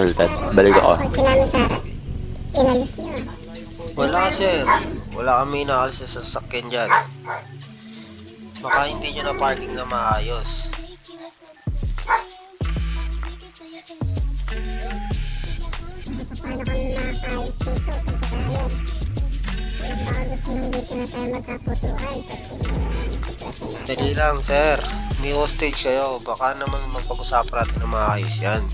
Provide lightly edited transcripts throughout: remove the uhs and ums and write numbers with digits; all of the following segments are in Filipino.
Sultan, balik ako. Kotse namin sa inalis niyo. Wala sir. Wala kami inaalis sa sasakyan dyan. Baka hindi nyo na parking na maayos. Paano kami makakaayos dito? Pagkakalit. Baka gusto nung dito na tayo magkaputuan. Pag hindi naman ang sitwasyon natin. Dali lang sir. May hostage kayo. Baka naman mapag-usapan natin na maayos yan.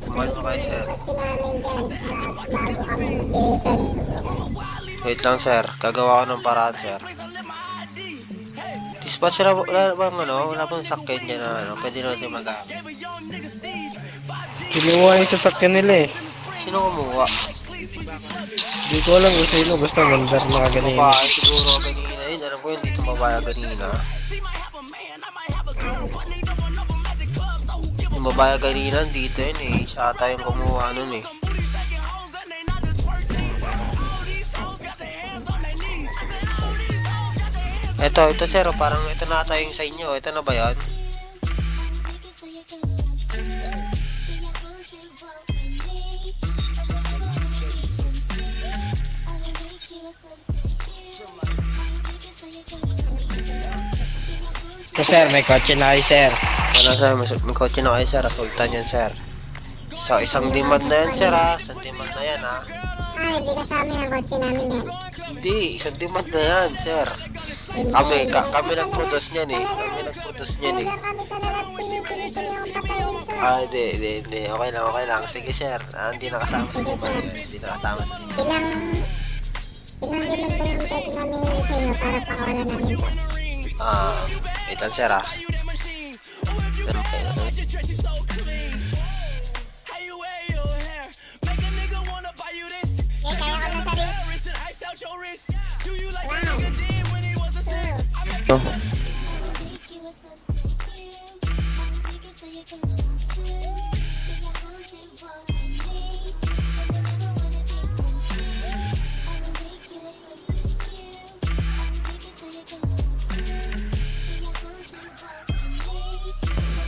Kumain mo kayo sir. Kotse namin dyan. At bago kami mag-station. Wait lang sir. Gagawa ko ng paraan sir. Dispatch na wala bang wala bang sakyan dyan na pwede natin magamit. Kinuha yung sasakyan nila eh. Sino kumuha? Hindi ko alam kung sino, basta mandar na ganyan. Babae siguro kanina yun. Alam ko yun dito mabaya kanina. Yung mabaya kanina dito yun eh. Siya ata yung kumuha nun eh. Ito sir, parang ito na ata yung sa inyo. Ito na ba yan? Ito sir, may kotse na kayo sir. Ano sir, may kotse na kayo sir. Sultan yan sir. So, isang demand na yan sir ha. Isang demand na yan ha. Ay, hindi kasama yung kotse namin yan. Hindi, isang demand na yan sir. Kami nag-produce niyan eh. Kami nag-produce niyan eh. Kaya kami talaga pinipilit niyo yung patayin to. Hindi. Okay lang. Sige sir. Hindi nakasama sa demand. Hindi nakasama sa demand. Ilang demand ba yung pwede namin hiling sa inyo para pakawalan namin to? Wait lang sir ha. Tanong kayo. Okay, kaya ko na sa rin. Ito.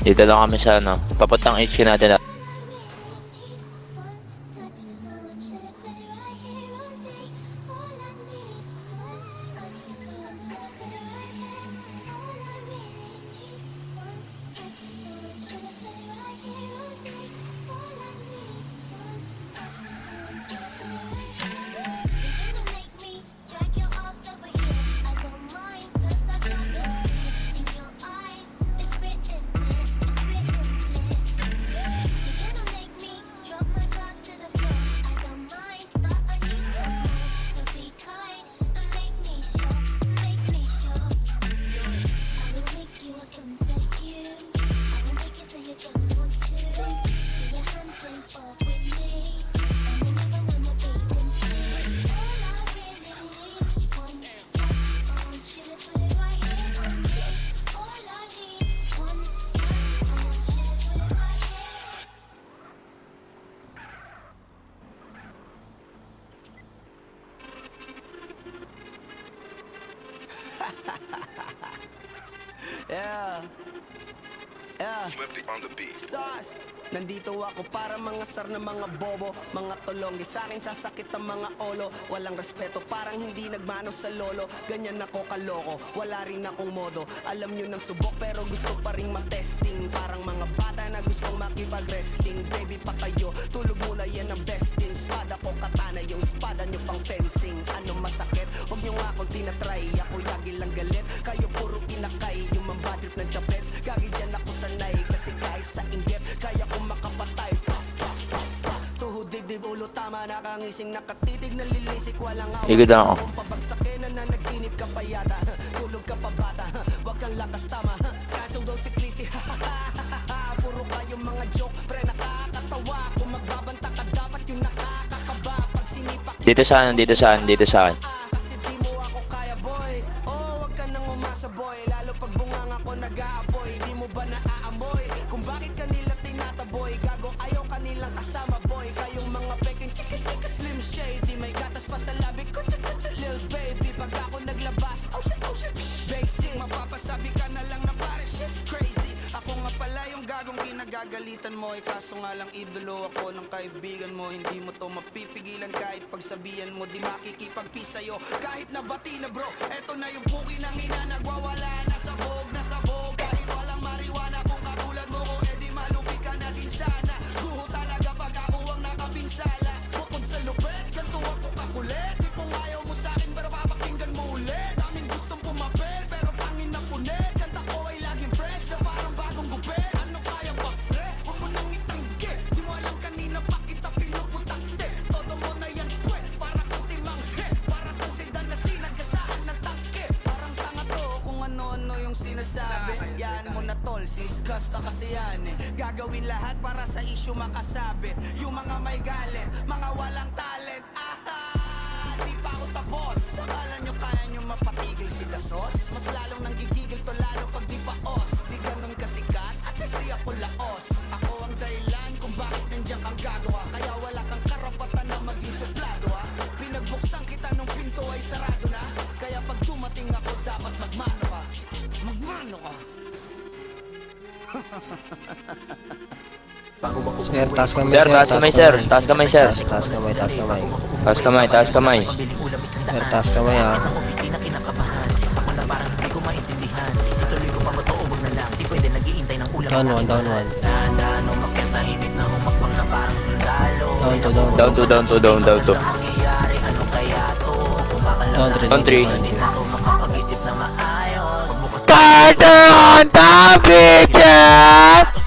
Dito lang kami sa papuntang HQ natin. Sauce. Nandito ako para mga sar na mga bobo, mga tolonggi sa akin sasakit ang mga olo. Walang respeto, parang hindi nagmano sa lolo. Ganyan ako kaloko, wala rin akong modo. Alam nyo ng subok pero gusto pa rin matesting. Parang mga bata na gustong makipag-wrestling. Baby pa kayo, tulog muna yan ang besting. Espada ko katana, yung espada nyo pang fencing. Ano masakit? Huwag nyo nga akong tinatry. Ako yagi lang galit, kayo puro inakay. Yung mambatit ng chapets, gagi dyan ako sanay. Kasi kahit sa inggit, kaya kong makapatay. Tuhod dibdib ulo tama, nakangising nakatitig na lilisik. Walang Igod lang ako. kung pabagsakin na nanaginip ka pa yata. Tulog ka pa bata, wag kang lakas tama. Kaso daw si Clissy, puro kayong mga joke, pre nakakatawa. Kung magbabanta ka dapat yung nakakakaba. Pag sinipak Dito saan. kasi di mo ako kaya boy. Oh, wag ka nang umasa boy. Lalo pag bunganga ko nag-aapoy. Di mo ba naaamoy kung bakit kanila tinataboy? Gago ayaw kanilang kasama boy. Kayong mga peking chika slim shady. May gatas pa sa labi ko chika lil baby. Pag ako naglabas, oh shit basic. Mapapasabi ka na lang na pare shit's crazy. Ako nga pala yung gagong ginagawa pinagagalitan mo, kaso nga lang idolo ako ng kaibigan mo. Hindi mo to mapipigilan kahit pagsabihan mo, di makikipagpi sa'yo kahit nabati na bro. Eto na yung puki ng ina, nagwawala na sabog. Kahit walang mariwana, kung katulad mo ko, edi malupi ka na din sana. Guho talaga pag ako ang nakapinsala. Bukod sa lupet, ganito ako kakulit. Tipong ayaw mo sa'kin pero papakinggan mo ulit. Daming gustong pumapel pero tangin na punit. Kanta ko ay laging fresh na parang bagong gupit. Ano kaya pa pre? Huwag mo nang itanggi. Di mo alam kanina pa kita pinuputakte. Todo mo na yan pwe, para kang timanghe. Para kang sedan na sinagasaan ng tangke. Parang tanga to kung ano-ano yung sinasabi. Yan mo na tol, siskas na kasi yan eh. Gagawin lahat para sa issue makasabit. Yung mga may galit, mga walang talent. Di pa ako tapos. Akala nyo kaya nyo mapatigil si Dasos? Mas lalong nanggigigil to lalo pag di pa os. Di ganun kasikat, at least di ako laos. Ako ang dahilan kung bakit nandiyan kang gagawa. Kaya wala kang karapatan na maging suplado ha. Pinagbuksan kita nung pinto ay sarado na. Kaya pag dumating ako dapat magmano ka. Magmano ka. Sir, taas kamay. Sir, taas kamay, sir. Taas kamay, sir. Taas kamay, taas kamay. Taas kamay, taas kamay. Sir, taas kamay ah. Opisina kinakabahan. Ako na parang hindi ko maintindihan. Ituloy ko pa ba to o wag na lang? Di pwede nag-iintay ng ulam. Down one, down one. Dahan-dahan o magkatahimik na humakbang na parang sundalo. Down to, down. Down to, down to, down, down to. Ang mangyayari, ano kaya to? Kung baka lang Down three. Down three. Hindi na ako makapag-isip na maayos. Cartoon! Top bitches!